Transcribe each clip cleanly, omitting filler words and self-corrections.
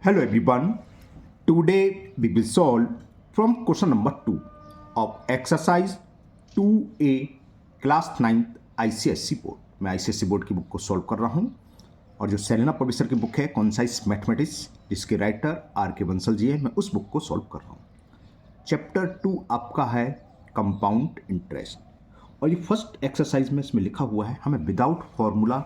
Hello everyone. Today we will solve from question number 2 of exercise 2A class 9th ICSE board. मैं ICSE board की book को solve कर रहा हूँ और जो सेलेना पब्लिशर की बुक है कॉन्साइज मैथमेटिक्स जिसके राइटर R.K. बंसल जी है, मैं उस बुक को सॉल्व कर रहा हूँ. चैप्टर 2 आपका है कंपाउंड इंटरेस्ट और ये फर्स्ट एक्सरसाइज में इसमें लिखा हुआ है हमें विदाउट फार्मूला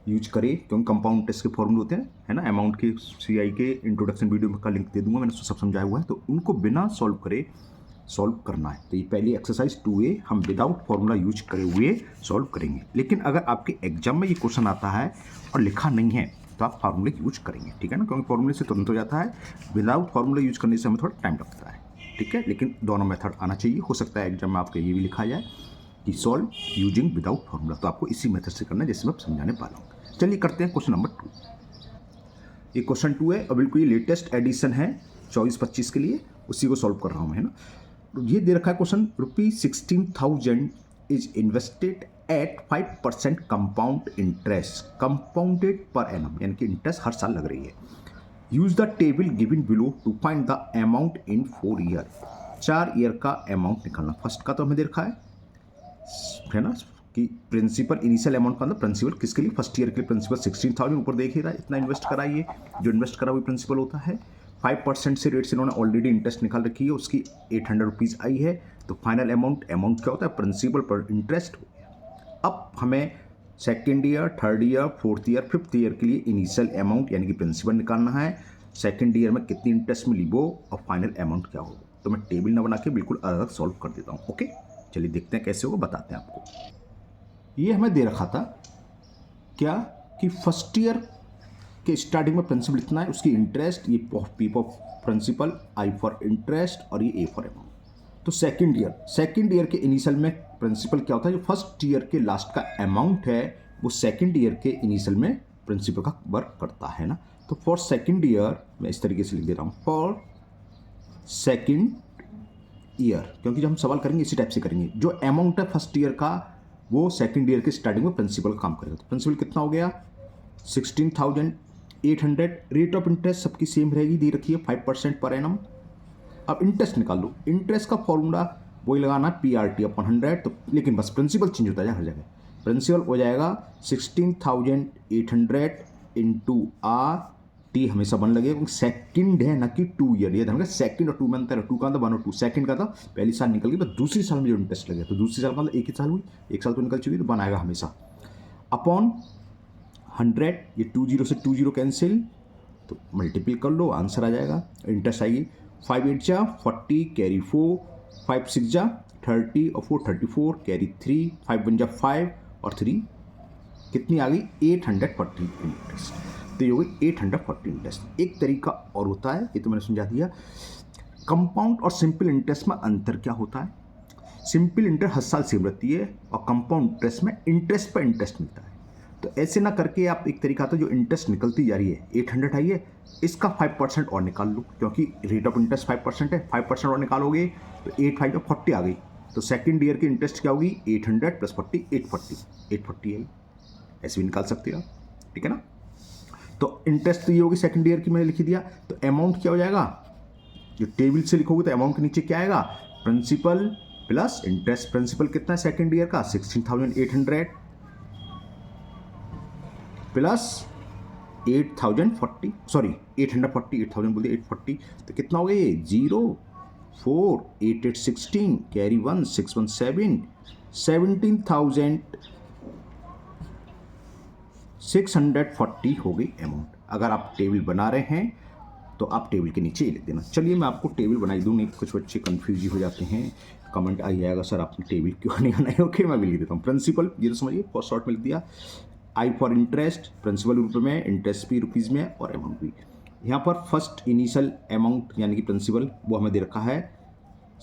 यूज करें, क्योंकि कंपाउंड इंटरेस्ट के फॉर्मूले होते हैं है ना. अमाउंट के CI के इंट्रोडक्शन वीडियो में का लिंक दे दूंगा, मैंने उसको सब समझाया हुआ है, तो उनको बिना सॉल्व करे सॉल्व करना है. तो ये पहली एक्सरसाइज 2A हम विदाउट फार्मूला यूज करे हुए सॉल्व करेंगे. लेकिन अगर आपके एग्जाम में ये क्वेश्चन आता है और लिखा नहीं है तो आप फार्मूले यूज करेंगे, ठीक है ना, क्योंकि फार्मूले से तुरंत हो जाता है. विदाउट फार्मूला यूज करने से हमें थोड़ा टाइम लगता है, ठीक है. लेकिन दोनों मेथड आना चाहिए. हो सकता है एग्जाम में आपके ये भी लिखा जाए कि सॉल्व यूजिंग विदाउट फार्मूला, तो आपको इसी मेथड से करना है जैसे मैं समझाने वाला हूँ. चलिए करते हैं क्वेश्चन नंबर 2. ये क्वेश्चन 2 है और बिल्कुल ये लेटेस्ट एडिशन है 24-25 के लिए, उसी को सॉल्व कर रहा हूँ मैं, है ना. तो ये दे रखा है question, ₹16,000 is invested at 5% compound interest compounded per annum, यानी कि इंटरेस्ट हर साल लग रही है. Use the table given below to find the amount in 4 year. 4 year का अमाउंट निकालना. फर्स्ट का तो हमें दे रखा है ना कि प्रिंसिपल इनिशियल अमाउंट का, प्रिंसिपल किसके लिए, फर्स्ट ईयर के लिए प्रिंसिपल 16,000 ऊपर देख ही रहा है, इतना इन्वेस्ट कराइए. जो इन्वेस्ट करा हुई प्रिंसिपल होता है 5% से रेट से इन्होंने ऑलरेडी इंटरेस्ट निकाल रखी है, उसकी ₹800 आई है. तो फाइनल अमाउंट क्या होता है, प्रिंसिपल पर इंटरेस्ट. अब हमें second year, third year, fourth year, fifth year के लिए इनिशियल अमाउंट यानी कि प्रिंसिपल निकालना है. सेकेंड ईयर में कितनी इंटरेस्ट मिली वो और फाइनल अमाउंट क्या होगा. तो मैं टेबल ना बना के बिल्कुल अलग अलग सॉल्व कर देता हूँ. ओके, चलिए देखते हैं कैसे होगा, बताते हैं आपको. ये हमें दे रखा था क्या कि फर्स्ट ईयर के स्टार्टिंग में प्रिंसिपल इतना है, उसकी इंटरेस्ट, ये P for principal, I for interest और ये A फॉर अमाउंट. तो सेकेंड ईयर के इनिशियल में प्रिंसिपल क्या होता है, जो फर्स्ट ईयर के लास्ट का अमाउंट है वो सेकेंड ईयर के इनिशियल में प्रिंसिपल का वर्क करता है ना. तो फॉर सेकेंड ईयर मैं इस तरीके से लिख दे रहा हूँ, फॉर सेकेंड ईयर, क्योंकि जब हम सवाल करेंगे इसी टाइप से करेंगे. जो अमाउंट है फर्स्ट ईयर का वो सेकेंड ईयर के स्टार्टिंग में प्रिंसिपल काम करेगा. तो प्रिंसिपल कितना हो गया 16,800. रेट ऑफ इंटरेस्ट सबकी सेम रहेगी, दी रखी है 5% पर एनम. अब इंटरेस्ट निकाल लो. इंटरेस्ट का फॉर्मूला वही लगाना PRT/100. तो लेकिन बस प्रिंसिपल चेंज होता है हर जगह. प्रिंसिपल हो जाएगा 16,800 इंटू RT, हमेशा 1 लगेगा, सेकंड है ना कि 2 ईयर. ये ध्यान रखना, सेकंड और 2 में अंतर है. 2 का था 1 और 2, सेकंड का था पहली साल निकल गई, बस दूसरी साल में जो इंटरेस्ट लगे तो दूसरी साल का मतलब एक ही साल हुई, एक साल तो निकल चुकी, तो बनाएगा हमेशा अपॉन 100. ये 20 से 20 कैंसिल, तो मल्टीपल कर लो, आंसर आ जाएगा. इंटरेस्ट आएगी 5 8 जा 40 कैरी 4, 5 6 जा 30 और 4 34 कैरी 3, 5 1 जा 5 और 3 कितनी आ गई 840 इंटरेस्ट. तो ये हो गई 840 इंटरेस्ट. एक तरीका और होता है, ये तो मैंने समझा दिया. कंपाउंड और सिंपल इंटरेस्ट में अंतर क्या होता है. सिंपल इंटरेस्ट हर साल सेम रहती है और कंपाउंड इंटरेस्ट में इंटरेस्ट पर इंटरेस्ट मिलता है. तो ऐसे ना करके आप एक तरीका आता है, जो इंटरेस्ट निकलती जा रही है 800 आई है, इसका 5% और निकाल लो, क्योंकि रेट ऑफ इंटरेस्ट 5% है. 5% और निकालोगे तो 8 5 40 आ गई. तो सेकेंड ईयर की इंटरेस्ट क्या होगी 800 + 40 840 आई. ऐसे भी निकाल सकते हो, ठीक है ना. तो इंटरेस्ट तो ये होगी सेकेंड ईयर की, मैंने लिख दिया. तो अमाउंट क्या हो जाएगा, जो टेबल से लिखोगे तो अमाउंट के नीचे क्या आएगा, प्रिंसिपल प्लस इंटरेस्ट. प्रिंसिपल कितना है सेकेंड ईयर का 16,800 प्लस 8,040, सॉरी 840, 8,000 बोल दिया 840. तो कितना हो गया ये 0 4 8 8 16 कैरी 1 6 1 7 17,640 हो गई अमाउंट. अगर आप टेबल बना रहे हैं तो आप टेबल के नीचे ही लिख देना. चलिए मैं आपको टेबल बनाई दूँ, नहीं कुछ बच्चे कन्फ्यूज हो जाते हैं, कमेंट आ जाएगा सर आपने टेबल क्यों नहीं बनाई. ओके, मैं भी लिख देता हूँ. प्रिंसिपल ये तो समझिए फर्स्ट शॉर्ट में लिख दिया. I फॉर इंटरेस्ट, प्रिंसिपल रुपये में, इंटरेस्ट भी रुपीज़ में और अमाउंट भी. यहाँ पर फर्स्ट इनिशियल अमाउंट यानी कि प्रिंसिपल वो हमें दे रखा है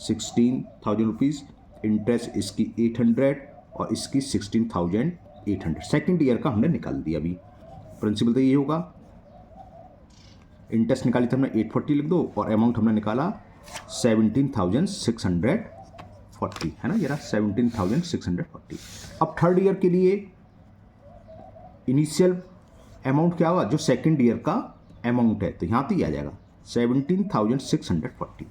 16,000 रुपीज़. इंटरेस्ट इसकी 800 और इसकी 16,800. सेकेंड ईयर का हमने निकाल दिया अभी. प्रिंसिपल तो ये होगा, इंटरेस्ट निकाली तो हमने 840 लिख दो और अमाउंट हमने निकाला 17,640, है ना. ये रहा 17,640. अब थर्ड ईयर के लिए इनिशियल अमाउंट क्या होगा, जो सेकेंड ईयर का अमाउंट है, तो यहाँ तो ये आ जाएगा 17,640।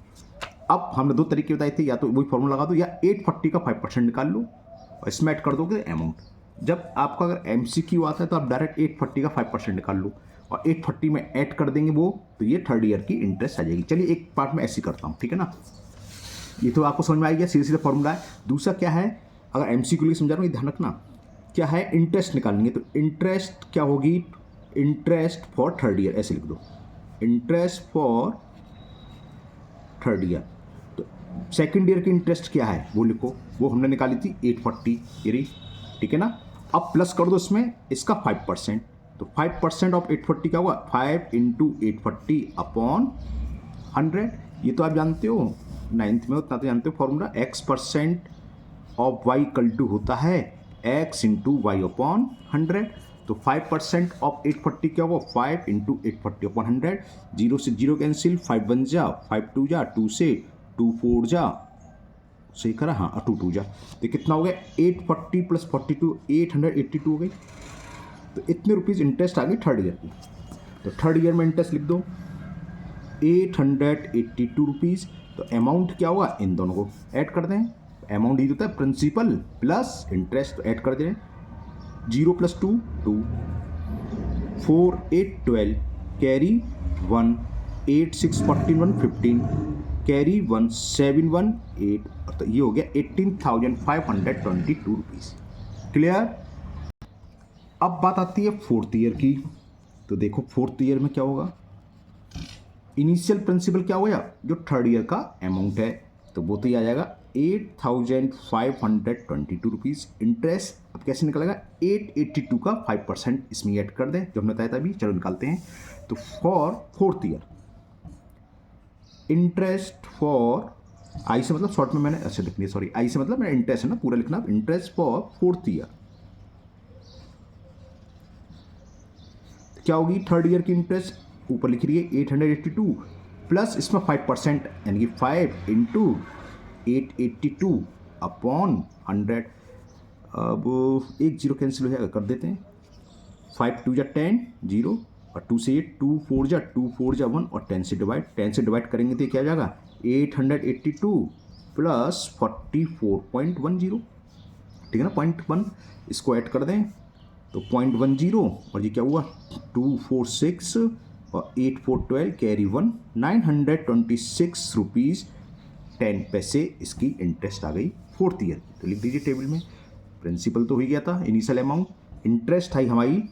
अब हमने दो तरीके बताए थे, या तो वही फॉर्मूला लगा दो या 840 का 5% निकाल लो और इसमें ऐड कर दोगे अमाउंट। जब आपका अगर MCQ आता है तो आप डायरेक्ट 840 का 5% निकाल लो और 840 में ऐड कर देंगे वो, तो ये थर्ड ईयर की इंटरेस्ट आ जाएगी। चलिए एक पार्ट में ऐसे करता हूँ, ठीक है ना। ये तो आपको समझ में आ गया, सीधे सीधे फॉर्मूला है। दूसरा क्या है, अगर MCQ के लिए समझा रहा हूँ, ये ध्यान रखना, क्या है, इंटरेस्ट निकालनी है। तो इंटरेस्ट क्या होगी, इंटरेस्ट फॉर थर्ड ईयर, ऐसे लिख दो, इंटरेस्ट फॉर थर्ड ईयर। तो सेकेंड ईयर की इंटरेस्ट क्या है वो लिखो, वो हमने निकाली थी 840, ये रही, ठीक है ना। अब प्लस कर दो इसमें इसका 5%, तो 5% ऑफ 840 क्या होगा, 5 इंटू 840 अपॉन 100। ये तो आप जानते हो, 9th में उतना तो जानते हो formula, x% of y equal to होता है x इंटू वाई अपॉन 100। तो 5% ऑफ 840 क्या होगा, 5 इंटू 840 अपॉन 100। 0 से 0 कैंसिल, 5 1 जा, 5 2 जा, 2 से 2 4 जा, सही करा, हाँ 2 2 जा, तो कितना हो गया 840 प्लस 42, 882 हो गई। तो इतने रुपीज़ इंटरेस्ट आ गई थर्ड ईयर की। तो थर्ड ईयर में इंटरेस्ट लिख दो 882 रुपीज़। तो अमाउंट क्या होगा, इन दोनों को ऐड कर दें, अमाउंट ही होता है प्रिंसिपल प्लस इंटरेस्ट, तो ऐड कर दें, 0 + 2 2, 4 8 12, कैरी 1, 8 6 14 1 15, कैरी 1 7 1 8, तो ये हो गया 18,522 रुपीज़। क्लियर। अब बात आती है फोर्थ ईयर की। तो देखो फोर्थ ईयर में क्या होगा, इनिशियल प्रिंसिपल क्या होगा, जो थर्ड ईयर का अमाउंट है, तो वो तो ये आ जाएगा 8,522 रुपीज़। इंटरेस्ट अब कैसे निकलेगा, 882 का 5% इसमें ऐड कर दें जो हमने बताया था अभी, चलो निकालते हैं। तो for fourth year, interest for, I से मतलब शॉर्ट में मैंने ऐसे लिखनी है, सॉरी, आई से मतलब मैंने इंटरेस्ट है ना, पूरा लिखना, इंटरेस्ट फॉर फोर्थ ईयर क्या होगी, थर्ड ईयर की इंटरेस्ट ऊपर लिख रही है 882 प्लस इसमें 5%, यानी कि 5 इंटू 882 अपॉन 100। अब एक जीरो कैंसिल हो जाएगा, कर देते हैं, 5 2 जा 10 0, और 2 से 8 2 4 जा 2 4 जा 1, और 10 से डिवाइड करेंगे तो क्या आ जाएगा 882 प्लस 44.10, ठीक है ना, 0.1, इसको ऐड कर दें तो 0.10, और ये क्या हुआ 2 4 6 और 8 4 12, कैरी 1, 926 रुपीज़ 10 पैसे इसकी इंटरेस्ट आ गई फोर्थ ईयर की। तो लिख दीजिए टेबल में, प्रिंसिपल तो हो गया था इनिशियल अमाउंट, इंटरेस्ट आई हमारी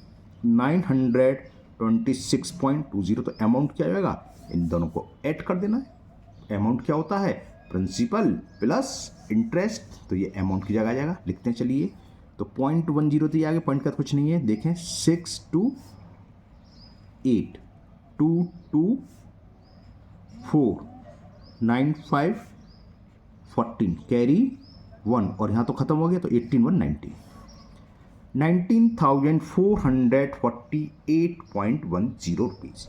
926.20, तो अमाउंट क्या आएगा, इन दोनों को ऐड कर देना है। अमाउंट क्या होता है, प्रिंसिपल प्लस इंटरेस्ट, तो ये अमाउंट की जगह आ जाएगा, लिखते हैं चलिए। तो 0.10 तो ये आगे पॉइंट का कुछ नहीं है, देखें 6 2 8 2 2 4 9 5 14, कैरी 1, और यहाँ तो खत्म हो गया, तो 18 1 19, 19,448.10 रुपीज़।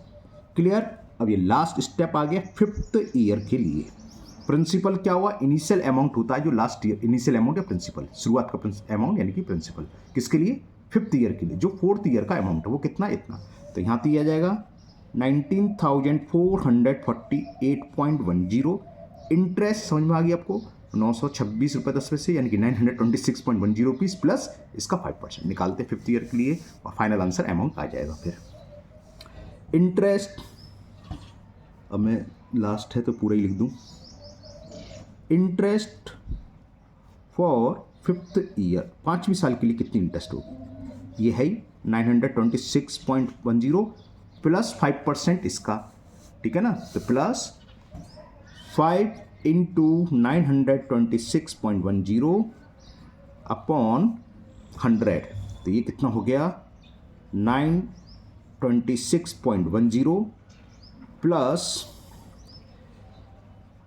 क्लियर। अब ये लास्ट स्टेप आ गया फिफ्थ ईयर के लिए। प्रिंसिपल क्या हुआ, इनिशियल अमाउंट होता है जो लास्ट ईयर, इनिशियल अमाउंट या प्रिंसिपल, शुरुआत का अमाउंट यानी कि प्रिंसिपल, किसके लिए, फिफ्थ ईयर के लिए। जो फोर्थ ईयर का अमाउंट है वो कितना, इतना, तो यहाँ तो ये आ जाएगा 19,448.10। इंटरेस्ट समझ में आ गई आपको, 926 रुपये 10 पैसे, यानी कि 926.10 रुपीज़ प्लस इसका 5% निकालते हैं फिफ्थ ईयर के लिए, और फाइनल आंसर अमाउंट आ जाएगा। फिर इंटरेस्ट, अब मैं लास्ट है तो पूरा ही लिख दूँ, इंटरेस्ट फॉर फिफ्थ ईयर, पाँचवीं साल के लिए कितनी इंटरेस्ट होगी, ये है 926.10 प्लस 5% इसका, ठीक है ना, तो प्लस 5 इंटू 926.10 अपॉन 100, तो ये कितना हो गया 926.10 प्लस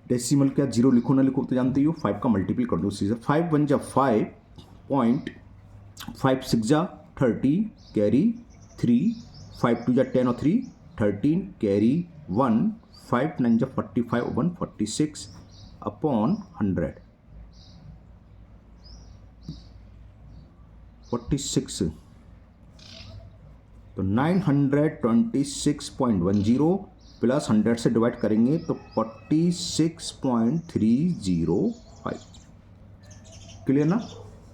डेसिमल क्या, जीरो लिखो ना लिखो तो जानते ही हो, 5 का मल्टीपल कर दो सीधे, 5 1 जा 5, 5 6 जा 30, कैरी 3, 5 2 जा 10 और 3 13, कैरी 1, 5 9 जा 45 146 अपॉन 100, 46 तो 926.10 प्लस 100 से डिवाइड करेंगे तो 46.305। क्लियर ना?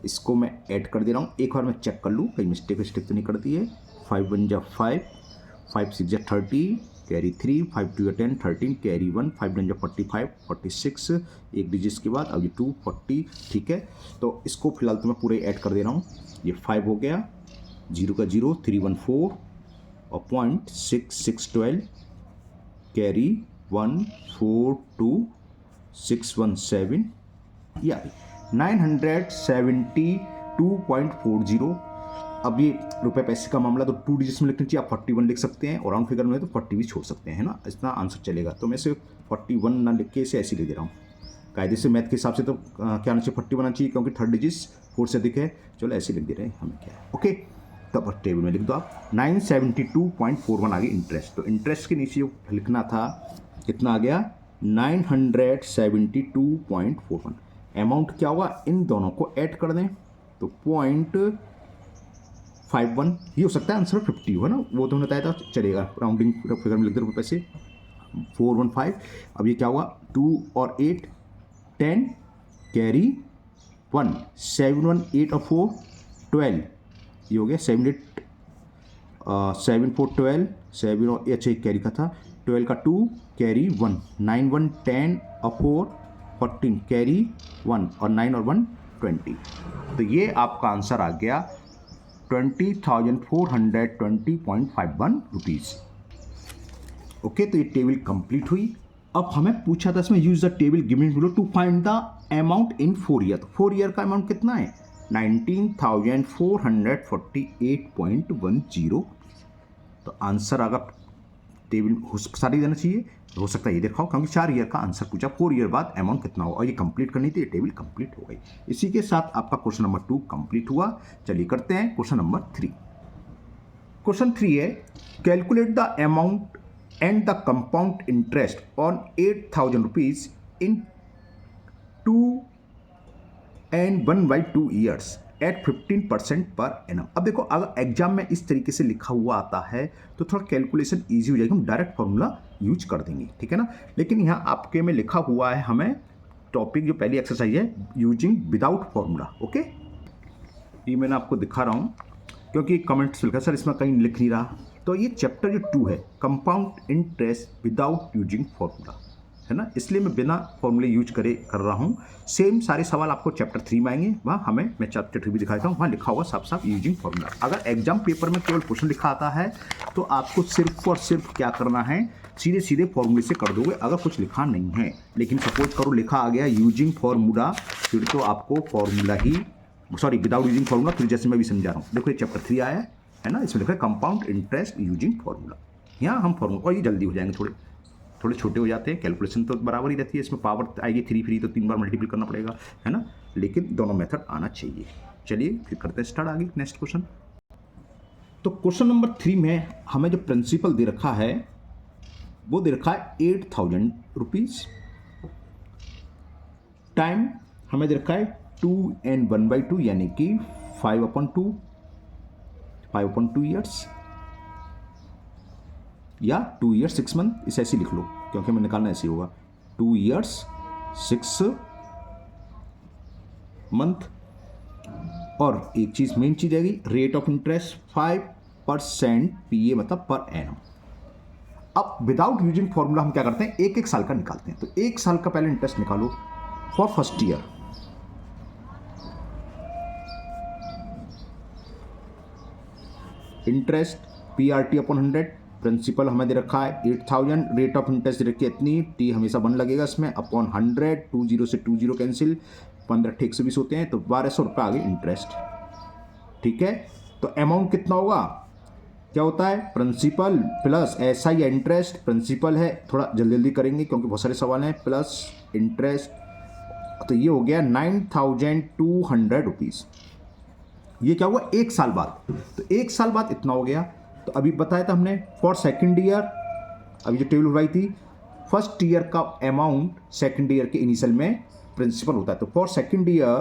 इसको मैं ऐड कर दे रहा हूँ, एक बार मैं चेक कर लूँ कहीं मिस्टेक तो नहीं कर दी है। 5 1 जा 5, 5 6 जा 30, कैरी 3, 5 2 जा 10, 13, कैरी 1, 5 9 जा 45, 46, एक डिजिट के बाद अब ये 2 40। ठीक है, तो इसको फिलहाल तो मैं पूरे ऐड कर दे रहा हूँ। ये 5 हो गया, 0 का 0, 314 और 0.6612, कैरी 142617, या 972.40। अब ये रुपए पैसे का मामला तो 2 डिजिट्स में लिखनी चाहिए, आप 41 लिख सकते हैं और राउंड फिगर में तो 40 भी छोड़ सकते हैं ना, इतना आंसर चलेगा। तो मैं सिर्फ 41 ना लिख के इसे ऐसे लिख दे रहा हूँ। कायदे से मैथ के हिसाब से तो क्या आना चाहिए, 40 आना चाहिए क्योंकि थर्ड डिजिट्स 4 से अधिक है। चलो ऐसे लिख दे रहे हैं, हमें क्या है। ओके, तब टेबल में लिख दो आप 972.41 आ गई इंटरेस्ट। तो इंटरेस्ट के नीचे लिखना था कितना आ गया, 972.41। अमाउंट क्या होगा, इन दोनों को ऐड कर दें तो 0.51, ये हो सकता है आंसर 50 हो ना, वो तो हमने बताया था, चलेगा राउंडिंग फिगर में लिख दे रुपये से 415। अब ये क्या हुआ, 2 और 8 10, कैरी 1, 7 1 8 और 4 12, ये हो गया 7 8 7 4 12, 7 और अच्छा कैरी का था, 12 का 2 कैरी 1, 9 1 10 और 4 14, कैरी 1 और 9 और 1 20। तो ये आपका आंसर आ गया 20,420.51 रुपीज़। ओके, तो ये टेबल कंप्लीट हुई। अब हमें पूछा था इसमें use the table given below to find the amount in 4 year. तो 4 ईयर का अमाउंट कितना है, 19,448.10। तो आंसर अगर टेबल सारी देना चाहिए, हो सकता है ये दिखाओ क्योंकि 4 ईयर का आंसर पूछा, 4 ईयर बाद अमाउंट कितना हो, और ये कंप्लीट करनी थी, ये टेबल कंप्लीट हो गई। इसी के साथ आपका क्वेश्चन नंबर 2 कंप्लीट हुआ। चलिए करते हैं क्वेश्चन नंबर 3। क्वेश्चन 3 है, calculate the amount and the compound interest on 8,000 rupees in 2 and 1/2 years at 15% per annum। अब देखो, अगर एग्जाम में इस तरीके से लिखा हुआ आता है तो थोड़ा कैलकुलेशन इजी हो जाएगी, हम डायरेक्ट फॉर्मूला यूज कर देंगे, ठीक है ना। लेकिन यहाँ आपके में लिखा हुआ है, हमें टॉपिक जो पहली एक्सरसाइज है यूजिंग विदाउट फॉर्मूला। ओके, ये मैंने आपको दिखा रहा हूँ क्योंकि कमेंट्स लिखा सर इसमें कहीं लिख नहीं रहा। तो ये चैप्टर जो 2 है, compound interest without using formula, है ना, इसलिए मैं बिना फॉर्मूले यूज कर रहा हूँ। सेम सारे सवाल आपको चैप्टर 3 में आएंगे, वहाँ हमें मैं चैप्टर 3 भी दिखा देता हूँ, वहाँ लिखा हुआ साफ साफ यूजिंग फॉर्मूला। अगर एग्जाम पेपर में केवल क्वेश्चन लिखा आता है तो आपको सिर्फ और सिर्फ क्या करना है, सीधे सीधे फॉर्मूले से कर दोगे अगर कुछ लिखा नहीं है। लेकिन सपोज करो लिखा आ गया यूजिंग फॉर्मूला, फिर तो आपको फॉर्मूला ही, सॉरी विदाउट यूजिंग फॉर्मूला, फिर जैसे मैं भी समझा रहा हूँ। देखो ये चैप्टर 3 आया है ना, इसमें लिखा है कंपाउंड इंटरेस्ट यूजिंग फॉर्मूला। यहाँ हम फॉर्मूला, और ये जल्दी हो जाएंगे, थोड़े छोटे हो जाते हैं, कैलकुलेशन तो बराबर ही रहती है, इसमें पावर आएगी 3 फ्री तो 3 बार मल्टीपल करना पड़ेगा, है ना, लेकिन दोनों मेथड आना चाहिए। चलिए फिर करते हैं स्टार्ट आगे नेक्स्ट क्वेश्चन। तो क्वेश्चन नंबर 3 में हमें जो प्रिंसिपल दे रखा है वो दे रखा है 8,000 रुपीज़। टाइम हमें दे रखा है 2 and 1/2 यानी कि 5/2 ईयर्स, या 2 ईयर्स 6 मंथ, इसे ऐसे लिख लो क्योंकि हमें निकालना ऐसे होगा, 2 ईयर्स 6 मंथ। और एक चीज मेन चीज रहेगी, रेट ऑफ इंटरेस्ट 5% PA मतलब पर एनम। अब विदाउट यूजिंग फॉर्मूला हम क्या करते हैं, एक साल का निकालते हैं। तो 1 साल का पहले इंटरेस्ट निकालो for first year. Interest PRT/100, principal हमें दे रखा है 8,000, रेट ऑफ इंटरेस्ट रखी है इतनी, T हमेशा 1 लगेगा इसमें, अपॉन 100, 20 से 20 कैंसिल, 15 ठीक 120 होते हैं, तो 1200 रुपये आ गए इंटरेस्ट। ठीक है, तो अमाउंट कितना होगा, क्या होता है, प्रिंसिपल प्लस SI या इंटरेस्ट, प्रिंसिपल है थोड़ा जल्दी जल्दी करेंगे क्योंकि बहुत सारे सवाल हैं, प्लस इंटरेस्ट, तो ये हो गया 9,200 रुपीज़। ये क्या हुआ 1 साल बाद, तो 1 साल बाद इतना हो गया। तो अभी बताया था हमने फॉर सेकंड ईयर, अभी जो टेबल उठाई थी, फर्स्ट ईयर का अमाउंट सेकंड ईयर के इनिशियल में प्रिंसिपल होता है। तो फॉर सेकंड ईयर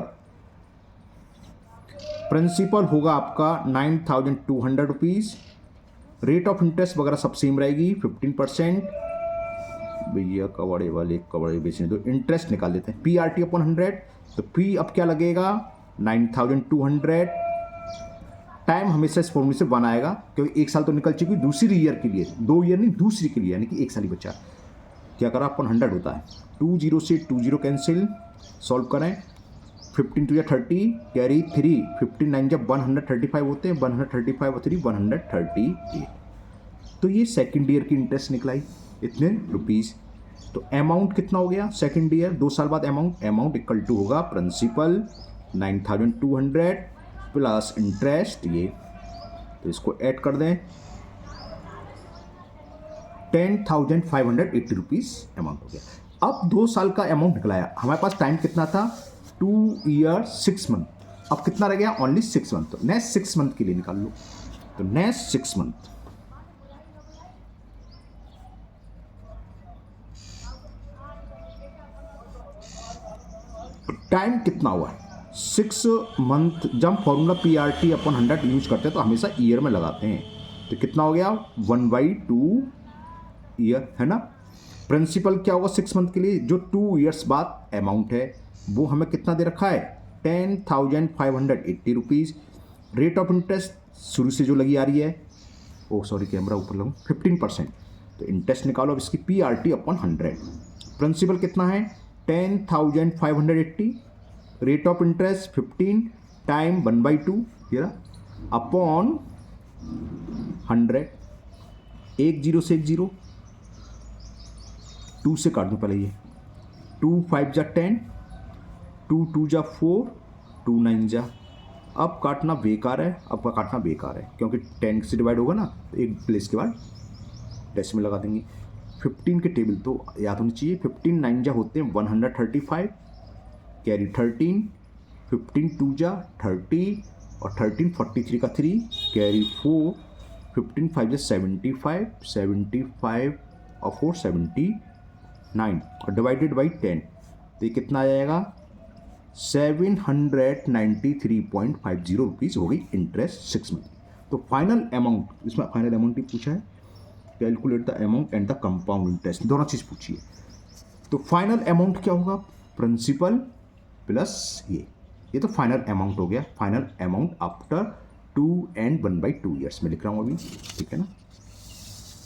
प्रिंसिपल होगा आपका 9,200 रुपीज़ रेट ऑफ इंटरेस्ट वगैरह सब सेम रहेगी 15%। भैया कबाड़े वाले कबाड़े बेचने दो, इंटरेस्ट निकाल देते हैं। PRT अपॉन 100, तो P अब क्या लगेगा 9200। टाइम हमेशा इस फॉर्मूले से 1 आएगा क्योंकि एक साल तो निकल चुकी, दूसरी ईयर के लिए, 2 ईयर नहीं दूसरी के लिए, यानी कि एक साल ही बचा। क्या करा अपन 100 होता है, 20 से 20 कैंसिल, सॉल्व करें 15 2 या 30 कैरी 3, 15 9 जब 135 होते हैं, 135 और 3 138। तो ये सेकेंड ईयर की इंटरेस्ट निकलाई इतने रुपीज़। तो अमाउंट कितना हो गया सेकेंड ईयर 2 साल बाद, अमाउंट इक्वल टू होगा प्रिंसिपल 9200 प्लस इंटरेस्ट ये, तो इसको ऐड कर दें 10,580 रुपीज़ अमाउंट हो गया। अब 2 साल का अमाउंट निकलाया, हमारे पास टाइम कितना था 2 ईयर 6 मंथ, अब कितना रह गया ओनली 6 मंथ। तो नेक्स्ट 6 मंथ के लिए निकाल लो, तो नेक्स्ट 6 मंथ टाइम कितना हुआ 6 मंथ। जब फॉर्मूला PRT अपॉन 100 यूज करते हैं तो हमेशा ईयर में लगाते हैं, तो कितना हो गया 1/2 ईयर है ना। प्रिंसिपल क्या होगा 6 मंथ के लिए, जो 2 ईयर्स बाद अमाउंट है वो हमें कितना दे रखा है 10,580 रुपीज़। रेट ऑफ इंटरेस्ट शुरू से जो लगी आ रही है, ओ सॉरी कैमरा ऊपर लगूँ, 15%। तो इंटरेस्ट निकालो अब इसकी PRT अपॉन 100। प्रिंसिपल कितना है 10,580, रेट ऑफ इंटरेस्ट 15, टाइम 1/2 ये अपॉन 100। 1 0 से 1 0, 2 से काट दूँ पहले ये, 2 5 जा 10, 2 2 जा 4, 2 9 जा। अब काटना बेकार है, अब का काटना बेकार है क्योंकि 10 से डिवाइड होगा ना, तो एक प्लेस के बाद डेसिमल लगा देंगे। 15 के टेबल तो याद होनी चाहिए, 15 9 जा होते हैं 135, कैरी 13, 15 2 जा 30 और 13 43 का 3, कैरी 4, 15 5 जा 75, 75 और 4 79 और डिवाइडेड बाई 10, तो ये कितना आ जाएगा 793.50 रुपीज़ हो गई इंटरेस्ट 6 मंथ। तो फाइनल अमाउंट, इसमें फाइनल अमाउंट ही पूछा है, calculate the amount and the compound interest, दोनों चीज़ पूछी है। तो फाइनल अमाउंट क्या होगा प्रिंसिपल प्लस ये तो फाइनल अमाउंट हो गया, final amount after 2 and 1/2 years में लिख रहा हूँ अभी, ठीक है ना।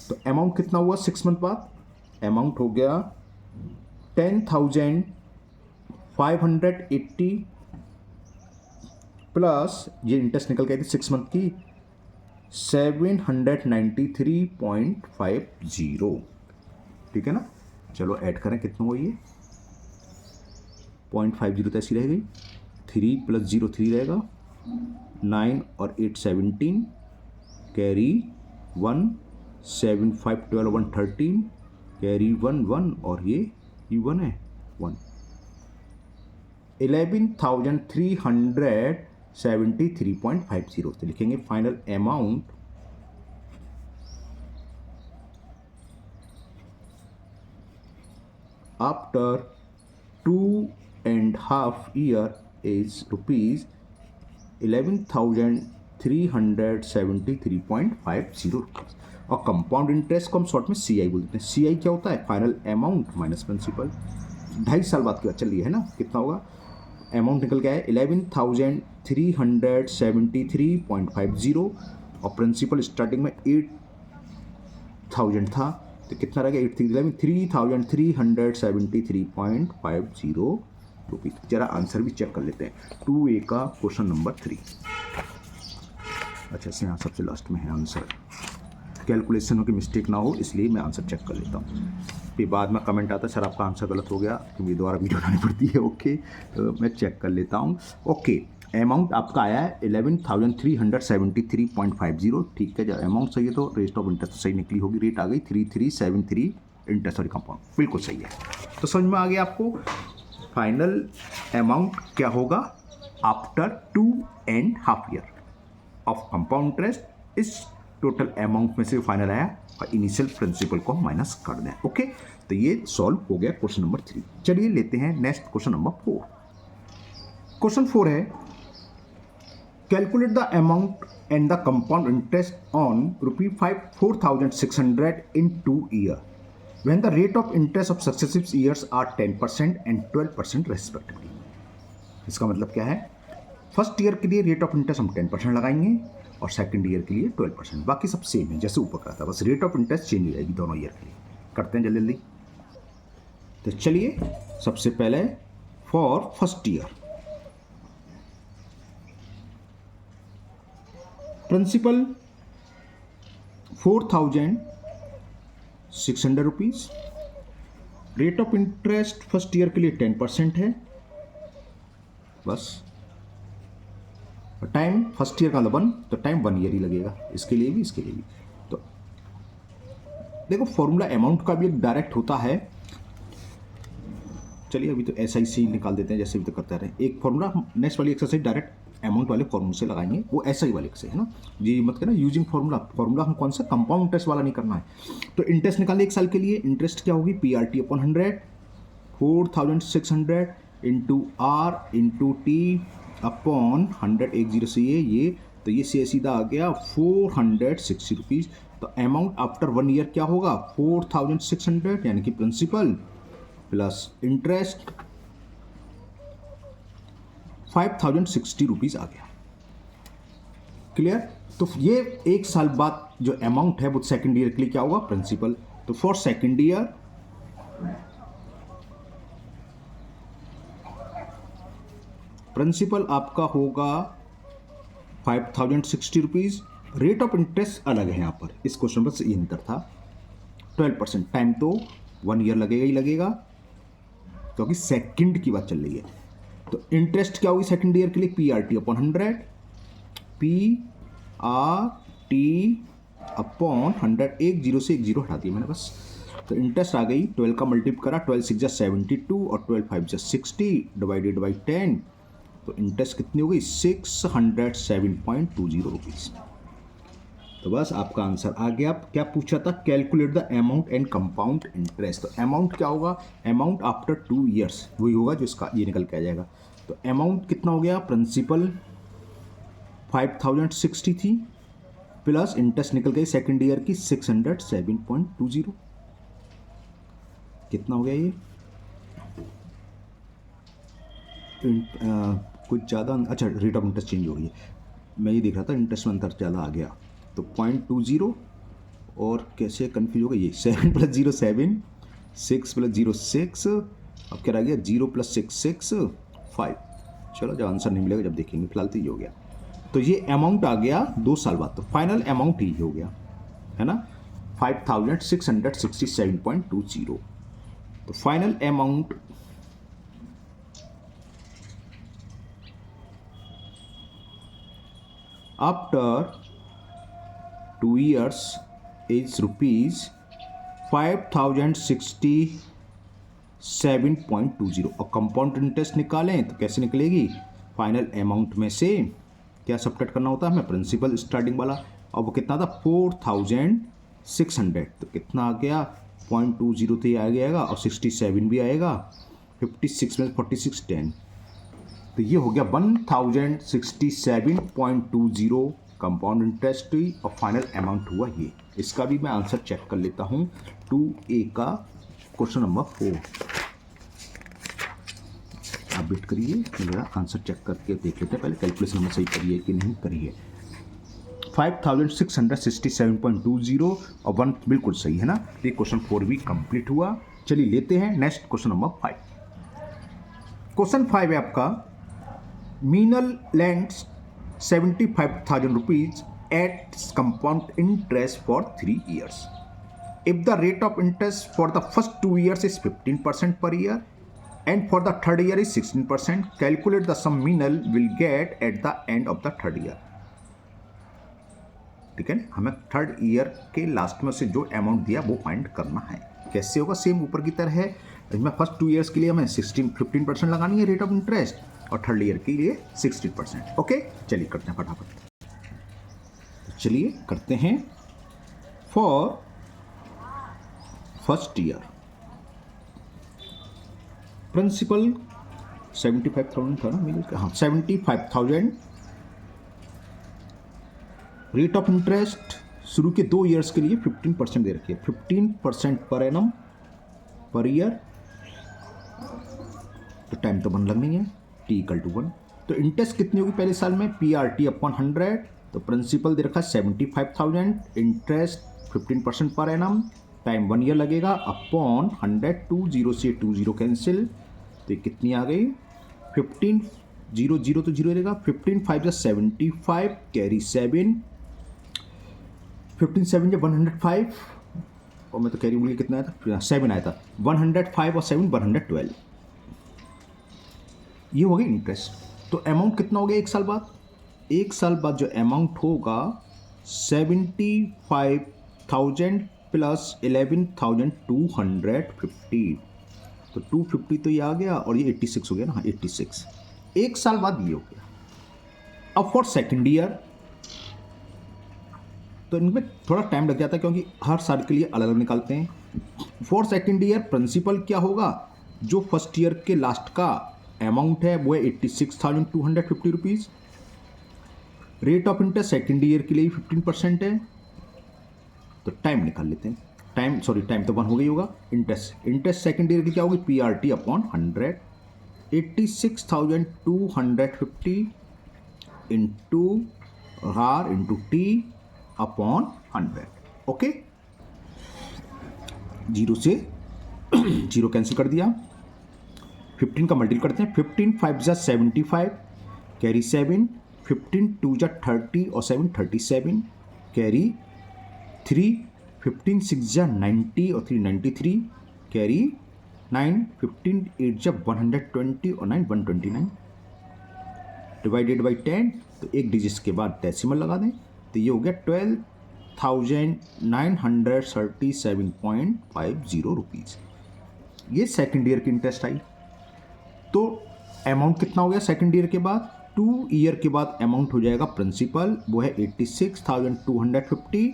तो अमाउंट कितना हुआ 6 मंथ बाद, अमाउंट हो गया 10,580 प्लस ये इंटरेस्ट निकल गई थी 6 मंथ की 793.50, ठीक है ना। चलो ऐड करें कितना हुआ ये 0.50 तो ऐसी रह गई, 3 + 0 3 रहेगा, 9 और 8 17, कैरी 1, 7 5 12 1 13, कैरी 1 1 और ये 1 है 1, 11,373.50। तो लिखेंगे final amount after 2.5 year is rupees 11,373.50 rupees. और कंपाउंड इंटरेस्ट को हम शॉर्ट में CI बोलते हैं। CI क्या होता है फाइनल अमाउंट माइनस प्रिंसिपल। 2.5 साल बाद की बात चल रही है ना, कितना होगा अमाउंट निकल गया है 11,373.50 और प्रिंसिपल स्टार्टिंग में 8,000 था, तो कितना रह गया 3,373.50 रुपीज़। जरा आंसर भी चेक कर लेते हैं 2A का क्वेश्चन नंबर 3। अच्छा इससे यहाँ सबसे लास्ट में है आंसर, कैलकुलेशन की मिस्टेक ना हो इसलिए मैं आंसर चेक कर लेता हूँ, फिर बाद में कमेंट आता है सर आपका आंसर गलत हो गया तो मुझे दोबारा वीडियो बनानी पड़ती है। ओके तो मैं चेक कर लेता हूँ। ओके अमाउंट आपका आया है 11,373.50, ठीक है। जब अमाउंट सही है तो रेट ऑफ इंटरेस्ट सही निकली होगी, रेट आ गई 3373 इंटरेस्ट सॉरी कंपाउंड, बिल्कुल सही है। तो समझ में आ गया आपको फाइनल अमाउंट क्या होगा after 2.5 year of compound interest. इस टोटल अमाउंट में से फाइनल आया और इनिशियल प्रिंसिपल को माइनस कर दें। ओके तो ये सॉल्व हो गया क्वेश्चन नंबर 3। चलिए लेते हैं नेक्स्ट क्वेश्चन नंबर 4। क्वेश्चन 4 है calculate the amount and the compound interest on ₹4,600 in 2 years when the rate of interest of successive years are 10% and 12% respectively. इसका मतलब क्या है? फर्स्ट ईयर के लिए रेट ऑफ इंटरेस्ट हम 10% लगाएंगे और सेकंड ईयर के लिए 12%. बाकी सब सेम है जैसे ऊपर कहा था, बस रेट ऑफ इंटरेस्ट चेंज हो जाएगी दोनों ईयर के लिए. करते हैं जल्दी जल्दी. तो चलिए सबसे पहले for first year principal ₹4,600. Rate of interest first year के लिए 10% है बस. टाइम फर्स्ट ईयर का मतलब 1, तो टाइम 1 ईयर ही लगेगा इसके लिए भी इसके लिए भी. तो देखो फॉर्मूला अमाउंट का भी एक डायरेक्ट होता है. चलिए अभी तो SIC निकाल देते हैं जैसे भी तो करते रहे. एक फॉर्मूला नेक्स्ट वाली एक्सरसाइज डायरेक्ट अमाउंट वाले फॉर्मूले से लगाएंगे, वो SI वाले से है ना. ये मत करना यूजिंग फॉर्मूला हम कौन सा कंपाउंड इंटरेस्ट वाला नहीं करना है. तो इंटरेस्ट निकालने 1 साल के लिए. इंटरेस्ट क्या होगी? PRT upon 100, 4,600 into R into T upon 100. 10 से ये तो ये सीधा आ गया ₹460. तो अमाउंट आफ्टर 1 ईयर क्या होगा? 4,600 यानी कि प्रिंसिपल प्लस इंटरेस्ट ₹5,060 आ गया. क्लियर? तो ये 1 साल बाद जो अमाउंट है वो सेकंड ईयर के लिए क्या होगा? प्रिंसिपल. तो फॉर सेकंड ईयर प्रिंसिपल आपका होगा ₹5,060. रेट ऑफ इंटरेस्ट अलग है यहाँ पर. इस क्वेश्चन पर ये अंतर था. 12%. टाइम तो 1 ईयर लगेगा ही लगेगा क्योंकि सेकंड की बात चल रही है. तो इंटरेस्ट क्या होगी सेकंड ईयर के लिए? PRT upon 100, PRT upon 100. 10 से 10 हटा दिया मैंने बस. तो इंटरेस्ट आ गई 12 का मल्टीप्लाई करा, 12 6 72 और 12 5 60 डिवाइडेड बाई 10. तो इंटरेस्ट कितनी हो गई? ₹607.20. तो बस आपका आंसर आ गया. क्या पूछा था? Calculate the amount and compound interest. तो अमाउंट क्या होगा? अमाउंट आफ्टर 2 ईयर्स वही होगा जो इसका ये निकल के आ जाएगा. तो अमाउंट कितना हो गया? प्रिंसिपल 5,060 थी प्लस इंटरेस्ट निकल गई सेकेंड ईयर की 607.20. कितना हो गया ये? कुछ ज़्यादा. अच्छा रेट ऑफ इंटरेस्ट चेंज हो गई है. मैं ये देख रहा था इंटरेस्ट में अंतर ज़्यादा आ गया. तो 0.20 और कैसे कन्फ्यूज हो गया ये. 7 + 0 7, 6 + 0 6. अब क्या रह गया? 0 + 6 6 5. चलो जब आंसर नहीं मिलेगा जब देखेंगे. फिलहाल तो ये हो गया. तो ये अमाउंट आ गया 2 साल बाद. तो फाइनल अमाउंट ही हो गया है ना 5,667.20. तो final amount after 2 years is ₹5,067.20. और कंपाउंड इंटरेस्ट निकालें तो कैसे निकलेगी? फाइनल अमाउंट में से क्या सब्ट्रैक्ट करना होता है हमें? प्रिंसिपल स्टार्टिंग वाला. और वो कितना था? 4,600. तो कितना आ गया? 0.20 तो ये आ जाएगा और 67 भी आएगा. 56 में 46 10. तो ये हो गया 1,067.20 कंपाउंड इंटरेस्ट और फाइनल अमाउंट हुआ ये. इसका भी मैं आंसर चेक कर लेता हूँ. 2A का क्वेश्चन नंबर 4. आप वेट करिए मेरा आंसर चेक करके देख लेते हैं. पहले कैलकुलेशन हमने सही करी है कि नहीं करी है. 5,667.20 और 1 बिल्कुल सही है ना. ये क्वेश्चन 4 भी कंप्लीट हुआ. चलिए लेते हैं नेक्स्ट क्वेश्चन नंबर 5. क्वेश्चन 5 है आपका. Meenal lands ₹75,000 at compound interest for 3 years. If the rate of interest for the first 2 years is 15% per year and for the third year is 16%, calculate the sum Meenal will get at the end of the third year. ठीक है. हमें third year के last में से जो amount दिया वो find करना है. कैसे होगा? सेम ऊपर की तरह है. इसमें फर्स्ट 2 ईयर्स के लिए हमें 15% लगानी है रेट ऑफ इंटरेस्ट और थर्ड ईयर के लिए 16%. ओके चलिए करते हैं फटाफट. चलिए करते हैं फॉर फर्स्ट ईयर. प्रिंसिपल 75,000 था ना. हाँ 75,000 रेट ऑफ इंटरेस्ट शुरू के 2 ईयर्स के लिए 15% दे रखी है, 15% पर एनम पर ईयर। तो टाइम तो 1 लगनी है, t = 1। तो इंटरेस्ट कितनी होगी पहले साल में, PRT / 100। तो प्रिंसिपल दे रखा है 75,000, interest 15% per annum, time 1 year लगेगा, अपॉन 100। 20 से 20 कैंसिल, तो कितनी आ गई 15, 0 0 तो 0 रहेगा, 15 5 75, कैरी 7, 15 7 105, और मैं तो कैरी बोलिए कितना आया था, 7 आया था, 105 और 7 112। ये हो गई इंटरेस्ट। तो अमाउंट कितना हो गया एक साल बाद, एक साल बाद जो अमाउंट होगा 75,000 प्लस 11,250। तो 250 तो ये आ गया, और ये 86 हो गया ना, हाँ 86। एक साल बाद ये हो गया। अब फॉर सेकेंड ईयर तो इनमें थोड़ा टाइम लग जाता है, क्योंकि हर साल के लिए अलग अलग निकालते हैं। फॉर सेकेंड ईयर प्रिंसिपल क्या होगा, जो फर्स्ट ईयर के लास्ट का अमाउंट है वो है 86,250 rupees. Rate of interest second year के लिए 15% है। तो टाइम निकाल लेते हैं, टाइम तो 1 हो गई होगा। इंटरेस्ट सेकेंड ईयर की क्या होगी, PRT / 100, 86,250 into R into T / 100। Okay, 0 से 0 कैंसिल कर दिया, 15 का मल्टीपल करते हैं, 15 5 75, कैरी 7, 15 2 30 और 7 37, कैरी 3, 15 6 90 और 3 93, कैरी 9, 15 8 120 और 9 129, डिवाइडेड बाई 10। तो एक डिजिट के बाद डेसिमल लगा दें, तो ये हो गया 12,937.50 रुपीज़। ये सेकेंड ईयर की इंटरेस्ट आई। तो अमाउंट कितना हो गया सेकेंड ईयर के बाद, 2 ईयर के बाद अमाउंट हो जाएगा प्रिंसिपल, वो है 86,250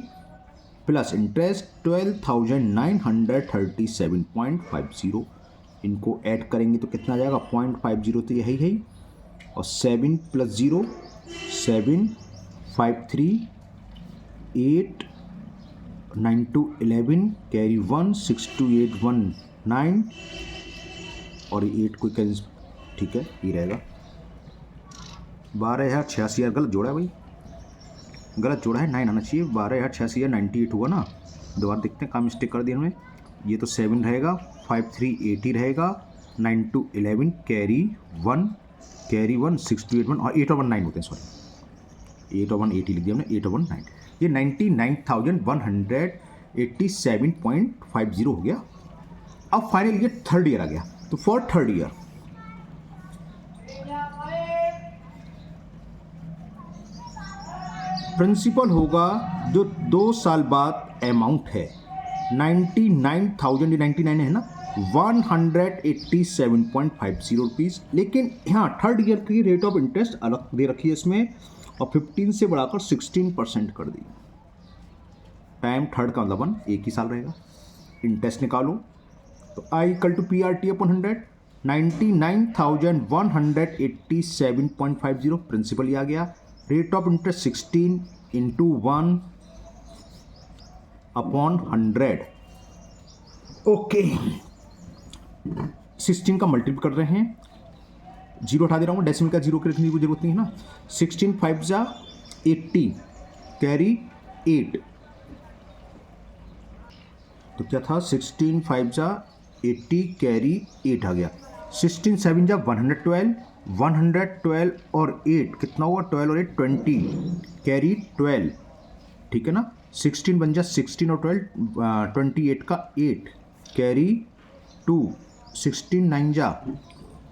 प्लस इंटरेस्ट 12,937.50। इनको ऐड करेंगे तो कितना आ जाएगा, 0.50 तो यही है, और 7 + 0 7 5 3 8 9 2 11, कैरी 1 6 2 8 1 9, और 8 कोई कैंसिल, ठीक है ये रहेगा 12,086। गलत जोड़ा है भाई, गलत जोड़ा है, 9 आना चाहिए, 12,086 98 हुआ ना। दोबारा देखते हैं, काम मिस्टेक कर दिया हमें। ये तो 7 रहेगा, 5 3 80 रहेगा, 9 2 11, कैरी 1 6 2 8 1, और 8 और 1 9 होते हैं, सॉरी 8 और 1 80 लिख दिया हमने, 8 और 1 9। ये 99,187.50 हो गया। अब फाइनल ये थर्ड ईयर आ गया। तो फॉर थर्ड ईयर प्रिंसिपल होगा जो 2 साल बाद अमाउंट है 99,000, 99 है ना, 187.50 रुपीज़। लेकिन यहाँ थर्ड ईयर की रेट ऑफ इंटरेस्ट अलग दे रखी है इसमें, और 15 से बढ़ाकर 16% कर दी। टाइम थर्ड का मतलब 1 एक ही साल रहेगा। इंटरेस्ट निकालो, तो I = PRT / 100, 99,187.50 प्रिंसिपल ही आ गया। Rate of interest 16 × 1 / 100। ओके, 16 का मल्टीपल कर रहे हैं, 0 उठा दे रहा हूँ, डेसिमल का 0 रखने की जरूरत नहीं है ना। 16 5 80, कैरी 8। तो क्या था, 16 5 80, कैरी 8 आ गया। 16 7 112, 112 और 8 कितना हुआ, 12 और 8 20, कैरी 12, ठीक है ना। 16 बन जा 16 और 12 28 का 8, कैरी 2, 16 9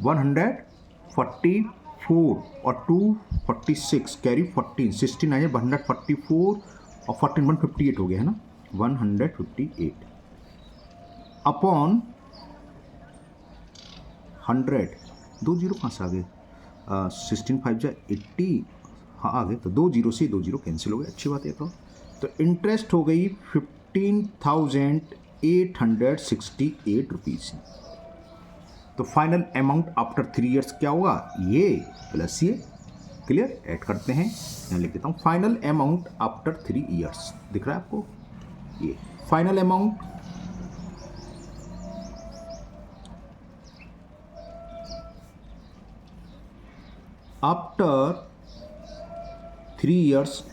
144 और 2 46, कैरी 14, 16 9 144 और 14 158 हो गया है ना, 158 अपॉन 100। 2 0 कहाँ से आ गए, 16 5 80, हाँ आ गए। तो 2 0 से 2 0 कैंसिल हो गए, अच्छी बात है। तो इंटरेस्ट हो गई 15,868 रुपीज़। तो फाइनल अमाउंट आफ्टर 3 ईयर्स क्या होगा, ये प्लस ये क्लियर, ऐड करते हैं। यहाँ लिख देता हूँ फाइनल अमाउंट आफ्टर 3 ईयर्स, दिख रहा है आपको ये final amount after 3 years.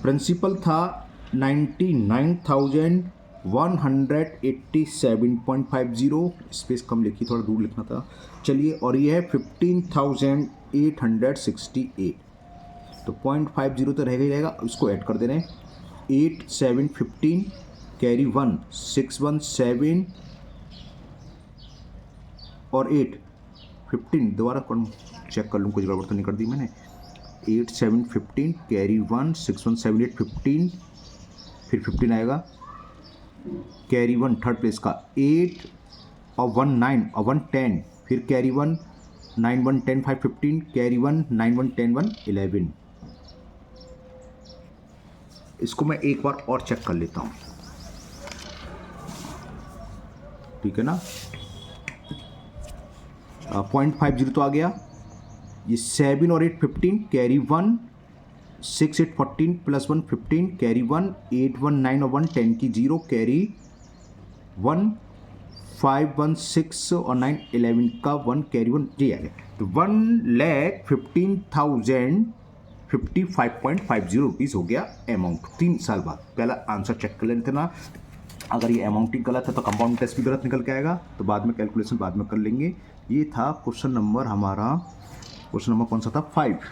Principal था 99,187.50, स्पेस कम लिखी, थोड़ा दूर लिखना था, चलिए। और ये है 15,868, तो 0.50 तो रहेगा ही रहेगा, उसको ऐड कर दे रहे हैं। 8 7 15 कैरी 1 617 और 8 15, दोबारा चेक कर लूँ कुछ गड़बड़ तो नहीं कर दी मैंने। 8 7 15 कैरी 1 6178 15, फिर 15 आएगा, कैरी 1 थर्ड प्लेस का 8 और 1 9 और 1 10, फिर कैरी 1 9 1 10 5 15, कैरी 1 9 1 10 1 11। इसको मैं एक बार और चेक कर लेता हूँ, ठीक है ना। 0.50 तो आ गया। ये 7 और 8 15, कैरी 1 6 8 14 प्लस 1 15, कैरी 1 8 1 9 और 1 10 की 0, कैरी 1 5 1 6 और 9 11 का 1, कैरी 1, जी आ गया। तो 1,15,055.50 रुपीज़ हो गया अमाउंट 3 साल बाद। पहला आंसर चेक कर लेते ना, अगर ये अमाउंट ही गलत है तो कंपाउंड इंटरेस्ट भी गलत निकल के आएगा, तो बाद में कैलकुलेशन बाद में कर लेंगे। ये था क्वेश्चन नंबर हमारा, क्वेश्चन नंबर कौन सा था, 5।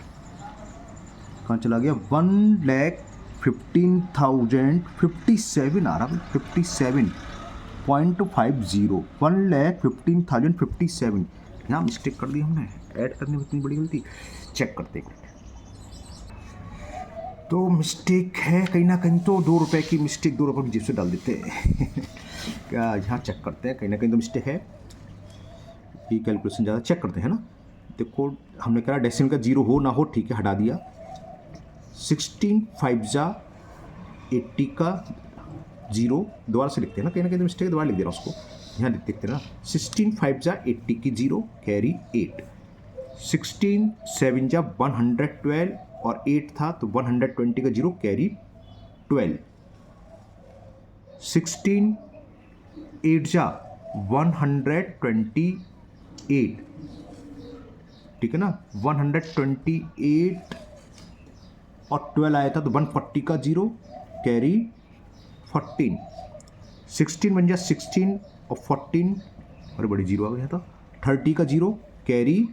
कहाँ चला गया, 1,15,057 आ रहा है, 57.50, 1,15,057। यहाँ मिस्टेक कर दी हमने, ऐड करने में इतनी बड़ी गलती, चेक करते हैं। तो मिस्टेक है कहीं ना कहीं, तो 2 रुपये की मिस्टेक 2 रुपये की जेब से डाल देते हैं क्या, यहाँ चेक करते हैं, कहीं ना कहीं तो मिस्टेक है। ये कैलकुलेशन ज़्यादा चेक करते हैं ना। देखो हमने कहा डेसिमल का 0 हो ना हो, ठीक है, हटा दिया। 16 5 जा 80 का 0, दोबारा से लिखते हैं ना, कहीं ना कहीं तो मिस्टेक है, दोबारा लिख दे रहा हूँ उसको, यहाँ देखते हैं ना। 16 5 जा 80 की 0, कैरी 8। 16 7 जा 112 और 8 था तो 120 का 0, कैरी 12। 16 8 जा 128, ठीक है ना, 128 और 12 आया था तो 140 का 0, कैरी 14। 16 बन जा 16 और 14, अरे बड़ी 0 आ गया था, 30 का 0, कैरी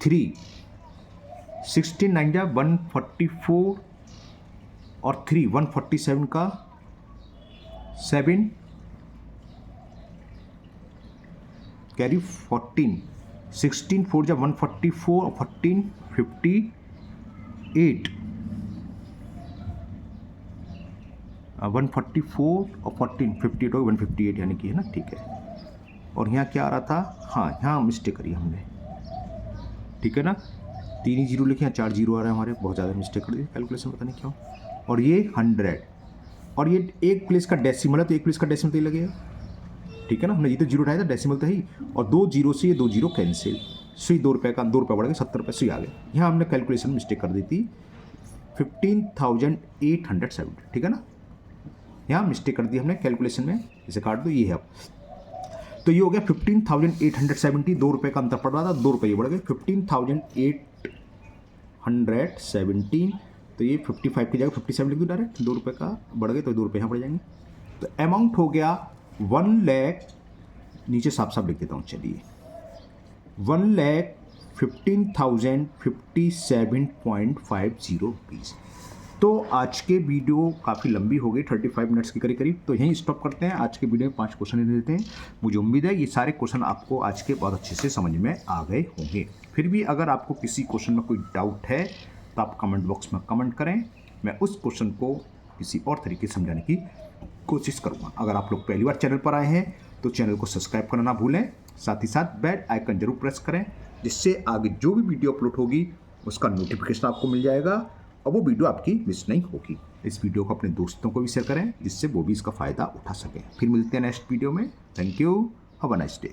3। 16 9 जा 144 और 3 147 का 7, कैरी 14। 16 4 जा 144 और 14 58, 144 और 14 58 हो, 158 यानी कि है ना, ठीक है। और यहाँ क्या आ रहा था, हाँ यहाँ मिस्टेक करी हमने, ठीक है ना, 3 ही 0 लिखे, यहाँ 4 0 आ रहे हैं हमारे, बहुत ज़्यादा मिस्टेक कर दी कैलकुलेशन, पता नहीं क्यों। और ये 100, और ये एक प्लेस का डेसिमल है तो एक प्लेस का डेसिमल तो ही लगेगा, ठीक है ना। हमने ये तो 0 उठाया था, डेसिमल तो ही, और 2 0 से ये 2 0 कैंसिल, सही 2 रुपये का 2 रुपये बढ़ गए, 70 रुपये सही आ गए। यहाँ हमने कैलकुलेशन मिस्टेक कर दी थी, 15,870, ठीक है ना, यहाँ मिस्टेक कर दी हमने कैलकुलेशन में, इसे काट दो, ये है अब। तो ये हो गया 15,870, 2 रुपये का अंतर पड़ रहा था, 2 रुपये बढ़ गए, 15,817, तो ये 55 की जगह 57 लिख दो डायरेक्ट, 2 रुपये का बढ़ गए तो 2 रुपये यहाँ पड़ जाएंगे। तो अमाउंट हो गया 1 लाख, नीचे साफ साफ लिख देता हूँ, चलिए 1,15,057.50 रुपीज़। तो आज के वीडियो काफ़ी लंबी हो गई, 35 मिनट्स के करीब करीब, तो यहीं स्टॉप करते हैं। आज के वीडियो में 5 क्वेश्चन देते हैं। मुझे उम्मीद है ये सारे क्वेश्चन आपको आज के बहुत अच्छे से समझ में आ गए होंगे। फिर भी अगर आपको किसी क्वेश्चन में कोई डाउट है तो आप कमेंट बॉक्स में कमेंट करें, मैं उस क्वेश्चन को किसी और तरीके से समझाने की कोशिश करूँगा। अगर आप लोग पहली बार चैनल पर आए हैं तो चैनल को सब्सक्राइब करना ना भूलें, साथ ही साथ बेल आइकन जरूर प्रेस करें, जिससे आगे जो भी वीडियो अपलोड होगी उसका नोटिफिकेशन आपको मिल जाएगा और वो वीडियो आपकी मिस नहीं होगी। इस वीडियो को अपने दोस्तों को भी शेयर करें, जिससे वो भी इसका फ़ायदा उठा सकें। फिर मिलते हैं नेक्स्ट वीडियो में। Thank you, have a nice day.